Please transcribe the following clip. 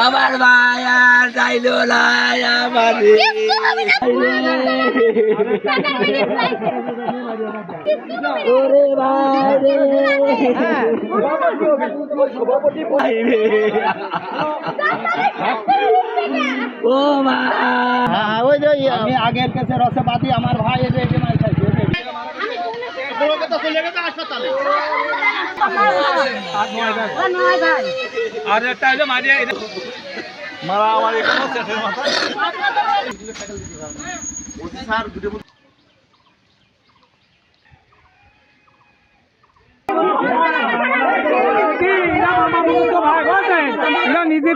আমার ভাই আর যাইলো না আমার ওরে ভাই রে ও মা ওই যে আমি আগের কাছে রসে বাদি আমার ভাই এসে এসে মার খাইছে চলে গেছে হাসপাতালে আর একটা হলো মারিয়া মারা আমার এখানে সেটের মাথা ওই স্যার দুটো নিজে